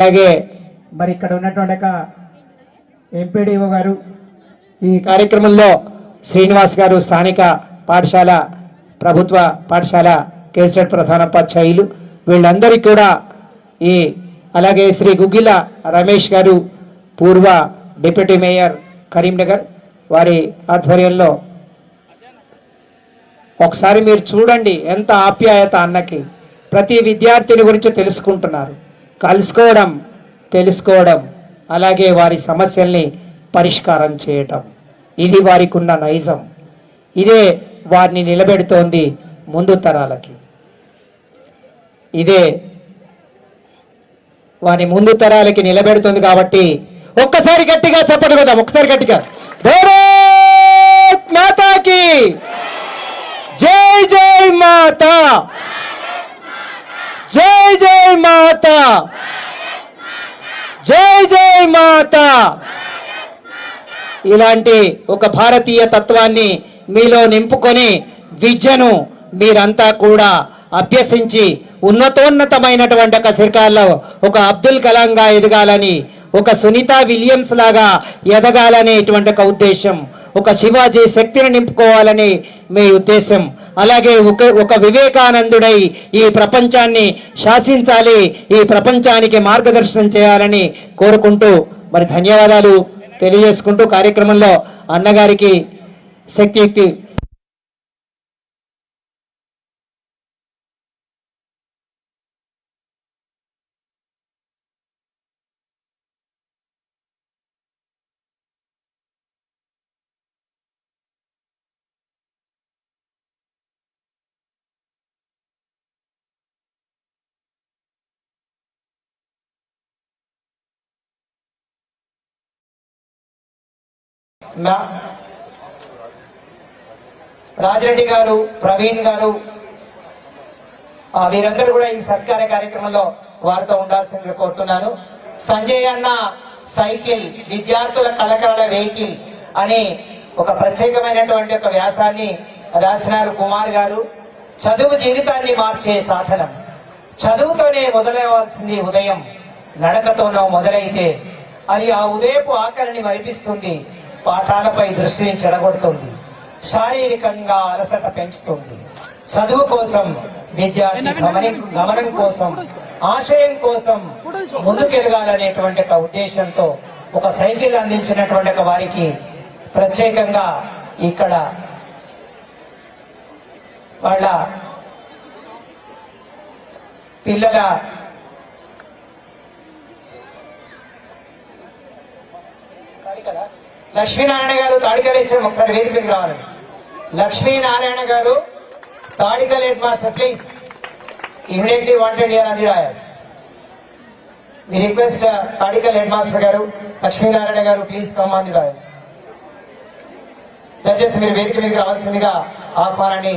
అలాగే మరి ఇక్కడ ఉన్నటువంటి ఎంపీడీఓ గారు ఈ కార్యక్రమంలో శ్రీనివాస్ గారు స్థానిక పాఠశాల ప్రభుత్వ పాఠశాల కేసెట్ ప్రధానోపాధ్యాయులు వీళ్ళందరికీ కూడా ఈ అలాగే శ్రీ గుగ్గిల రమేష్ గారు పూర్వ డిప్యూటీ మేయర్ కరీంనగర్ వారి ఆధ్వర్యంలో ఒకసారి మీరు చూడండి ఎంత ఆప్యాయత అన్నకి ప్రతి విద్యార్థిని గురించి తెలుసుకుంటున్నారు కలుసుకోవడం తెలుసుకోవడం అలాగే వారి సమస్యల్ని పరిష్కారం చేయటం ఇది వారికి ఉన్న నైజం ఇదే వారిని నిలబెడుతోంది ముందు తరాలకి ఇదే వారి ముందు తరాలకి నిలబెడుతుంది కాబట్టి ఒక్కసారి గట్టిగా చెప్పండి కదా ఒకసారి గట్టిగా భారత్ మాతాకి జై జై మాతా జై జై మాతా జై జై మాతా ఇలాంటి ఒక భారతీయ తత్వాన్ని మీలో నింపుకొని విద్యను మీరంతా కూడా అభ్యసించి ఉన్నతోన్నతమైనటువంటి ఒక శిఖరాల్లో ఒక అబ్దుల్ కలాంగా ఎదగాలని ఒక సునీత విలియమ్స్ లాగా ఎదగాలనేటువంటి ఒక ఉద్దేశం ఒక శివాజీ శక్తిని నింపుకోవాలని మీ ఉద్దేశం అలాగే ఒక వివేకానందుడై ఈ ప్రపంచాన్ని శాసించాలి ఈ ప్రపంచానికి మార్గదర్శనం చేయాలని కోరుకుంటూ మరి ధన్యవాదాలు తెలియజేసుకుంటూ కార్యక్రమంలో అన్నగారికి శక్తియుక్తి రాజరెడ్డి గారు ప్రవీణ్ గారు వీరందరూ కూడా ఈ సత్కార కార్యక్రమంలో వారితో ఉండాల్సిందిగా కోరుతున్నాను. సంజయ్ అన్న సైకిల్ విద్యార్థుల కళకళల వెహికల్ అనే ఒక ప్రత్యేకమైనటువంటి ఒక వ్యాసాన్ని రాసినారు కుమార్ గారు. చదువు జీవితాన్ని మార్చే సాధనం. చదువుతోనే మొదలవలసింది ఉదయం, నడకతోనో మొదలైతే అది ఆ ఉదయపు ఆకలిని మరిపిస్తుంది, పాఠాలపై దృష్టిని చెడగొడుతుంది, శారీరకంగా అలసట పెంచుతుంది. చదువు కోసం విద్యార్థి గమనం కోసం ఆశయం కోసం ముందుకెదగాలనేటువంటి ఒక ఉద్దేశంతో ఒక సైకిల్ అందించినటువంటి ఒక వారికి ప్రత్యేకంగా ఇక్కడ వాళ్ళ పిల్లల లక్ష్మీనారాయణ గారు తాడికల్ ఇచ్చాము. ఒకసారి వేదికకి రావాలండి. లక్ష్మీనారాయణ గారు Tadikal head master please immediately wanted here on the dais. We request Tadikal head master గారు లక్ష్మీనారాయణ గారు please come on the dais. దయచేసి మీరు వేదిక మీదకి రావాల్సిందిగా ఆహ్వానాన్ని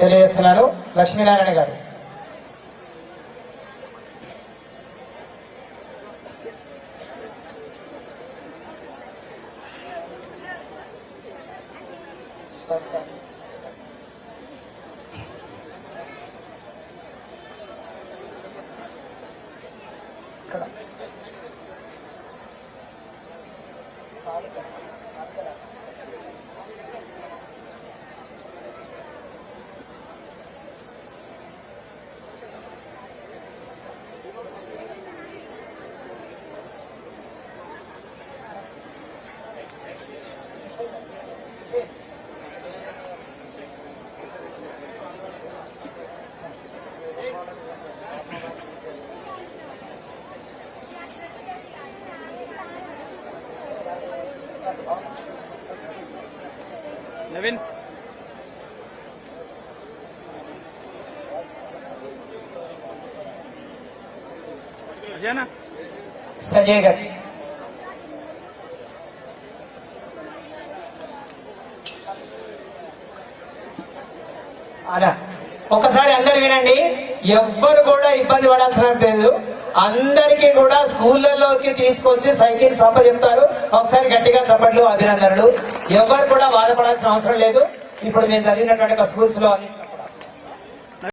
తెలియజేస్తున్నాను. లక్ష్మీనారాయణ గారు नवीन ना संजय गाరు అలా ఒకసారి అందరు వినండి. ఎవ్వరు కూడా ఇబ్బంది పడాల్సిన లేదు. అందరికీ కూడా స్కూళ్లలోకి తీసుకొచ్చి సైకిల్ చెప్తారు. ఒకసారి గట్టిగా చప్పట్లు, అభినందనలు. ఎవరు కూడా బాధపడాల్సిన అవసరం లేదు. ఇప్పుడు నేను చదివినటువంటి స్కూల్స్ లో